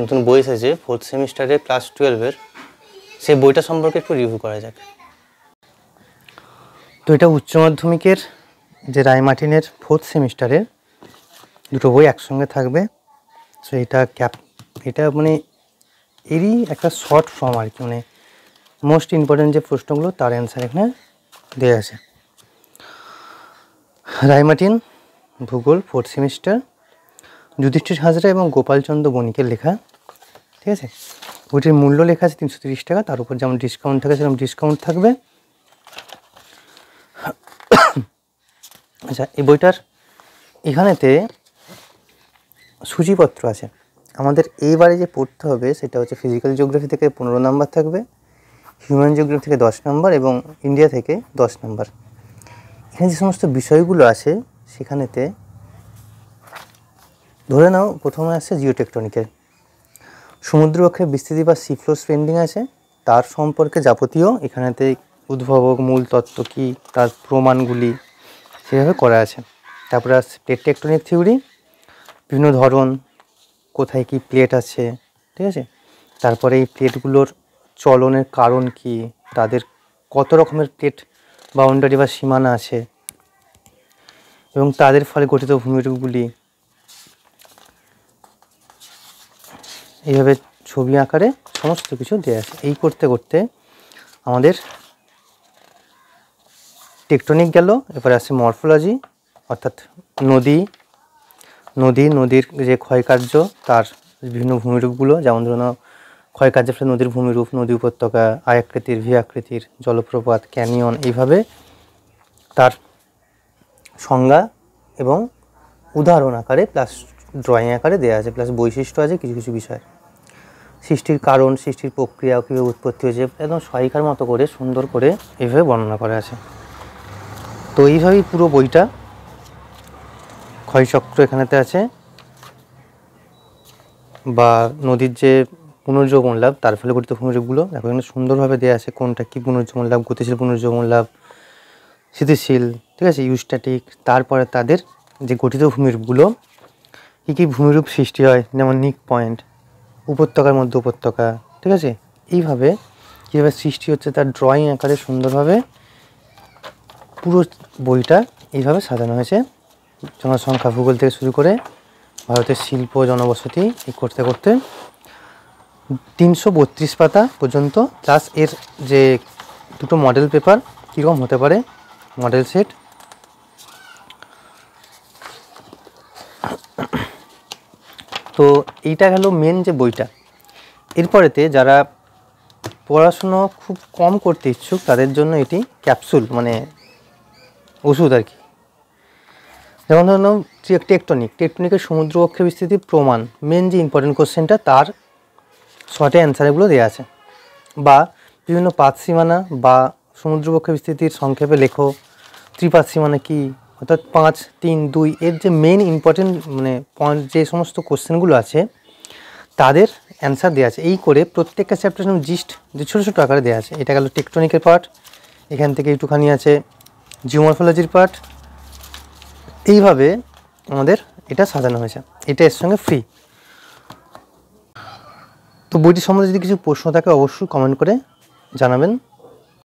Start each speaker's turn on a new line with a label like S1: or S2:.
S1: নতুন বই এসেছে 4th সেমিস্টারে ক্লাস 12-এর, সেই বইটা সম্পর্কে একটু রিভিউ করা যাক। তো এটা উচ্চ মাধ্যমিকের যে রায়মার্টিনের 4th সেমিস্টারের দুটো বই একসঙ্গে থাকবে। সো এটা মানে এরই একটা শর্ট ফর্ম আর কি, মানে মোস্ট ইম্পর্টেন্ট যে প্রশ্নগুলো তার অ্যান্সার এখানে দেওয়া আছে। রায়মার্টিন ভূগোল 4th সেমিস্টার, যুধিষ্ঠির হাজরা এবং গোপালচন্দ্র বণিকের লেখা। ঠিক আছে, বইটির মূল্য লেখা আছে 330 টাকা, তার উপর যেমন ডিসকাউন্ট থাকে সেরকম ডিসকাউন্ট থাকবে। আচ্ছা, এই বইটার এখানেতে সূচিপত্র আছে। আমাদের এইবারে যে পড়তে হবে সেটা হচ্ছে ফিজিক্যাল জিওগ্রাফি থেকে 15 নাম্বার থাকবে, হিউম্যান জিওগ্রাফি থেকে 10 নাম্বার এবং ইন্ডিয়া থেকে 10 নাম্বার। এখানে যে সমস্ত বিষয়গুলো আছে সেখানেতে ধরে নাও প্রথমে আসছে জিওটেকটনিকের, সমুদ্রবক্ষের বিস্তৃতি বা সিফ্লো স্পেন্ডিং আছে, তার সম্পর্কে যাবতীয় এখানেতে উদ্ভাবক, মূল তত্ত্ব কী, তার প্রমাণগুলি সেভাবে করা আছে। তারপরে আসছে প্লেট টেকটনিক থিওরি, বিভিন্ন ধরন, কোথায় কি প্লেট আছে, ঠিক আছে। তারপরে এই প্লেটগুলোর চলনের কারণ কি, তাদের কত রকমের প্লেট বাউন্ডারি বা সীমানা আছে এবং তাদের ফলে গঠিত ভূমিরূপগুলি, এইভাবে ছবি আকারে সমস্ত কিছু দেওয়া আছে। এই করতে করতে আমাদের টেকটনিক গেল, এবারে আসছে মরফোলজি, অর্থাৎ নদীর যে ক্ষয়কার্য, তার বিভিন্ন ভূমিরূপগুলো, যেমন ধরুন ক্ষয়কার্যের ফলে নদীর ভূমিরূপ, নদী উপত্যকা, আয়াকৃতির, ভি আকৃতির, জলপ্রপাত, ক্যানিয়ন, এইভাবে তার সংজ্ঞা এবং উদাহরণ আকারে প্লাস ড্রয়িং আকারে দেওয়া আছে, প্লাস বৈশিষ্ট্য আছে কিছু কিছু বিষয়, সৃষ্টির কারণ, সৃষ্টির প্রক্রিয়া, কীভাবে উৎপত্তি হয়েছে, একদম সহায়িকার মতো করে সুন্দর করে এইভাবে বর্ণনা করা আছে। তো এইভাবেই পুরো বইটা। ক্ষয়চক্র এখানেতে আছে, বা নদীর যে পুনর্জীবন লাভ, তার ফলে গঠিত ভূমিরূপগুলো দেখো এখানে সুন্দরভাবে দেওয়া আছে, কোনটা কী পুনর্জীবন লাভ, গতিশীল পুনর্জীবন লাভ, স্থিতিশীল, ঠিক আছে, ইউস্ট্যাটিক। তারপরে তাদের যে গঠিত ভূমিরূপগুলো, কী কী ভূমিরূপ সৃষ্টি হয়, যেমন নিক পয়েন্ট, উপত্যকার মধ্যে উপত্যকা, ঠিক আছে। এইভাবে কীভাবে সৃষ্টি হচ্ছে তার ড্রয়িং আকারে সুন্দরভাবে পুরো বইটা এইভাবে সাজানো হয়েছে। জনসংখ্যা, ভূগোল থেকে শুরু করে ভারতের শিল্প, জনবসতি, এই করতে করতে 332 পাতা পর্যন্ত, প্লাস এর যে দুটো মডেল পেপার কীরকম হতে পারে, মডেল সেট। তো এইটা গেল মেন যে বইটা। এরপরেতে যারা পড়াশুনো খুব কম করতে ইচ্ছুক তাদের জন্য এটি ক্যাপসুল, মানে ওষুধ আর কি। যেমন ধরুন টেকটনিকের সমুদ্রবক্ষের বিস্তৃতির প্রমাণ, মেন যে ইম্পর্টেন্ট কোশ্চেনটা, তার শর্টে অ্যান্সারগুলো দেওয়া আছে। বা বিভিন্ন পাত সীমানা বা সমুদ্রবক্ষের বিস্তৃতির সংক্ষেপে লেখো, ত্রিপাত সীমানা কী, অর্থাৎ 5, 3, 2 এর যে মেন ইম্পর্টেন্ট মানে পয়েন্ট, যে সমস্ত কোশ্চেনগুলো আছে তাদের অ্যান্সার দেওয়া আছে। এই করে প্রত্যেকটা চ্যাপ্টার জিস্ট যে ছোটো ছোটো আকারে দেওয়া আছে। এটা গেল টেকটনিকের পার্ট, এখান থেকে একটুখানি আছে জিওমরফোলজির পার্ট। এইভাবে আমাদের এটা সাজানো হয়েছে, এটা এর সঙ্গে ফ্রি। তো বইটি সম্বন্ধে যদি কিছু প্রশ্ন থাকে অবশ্যই কমেন্ট করে জানাবেন।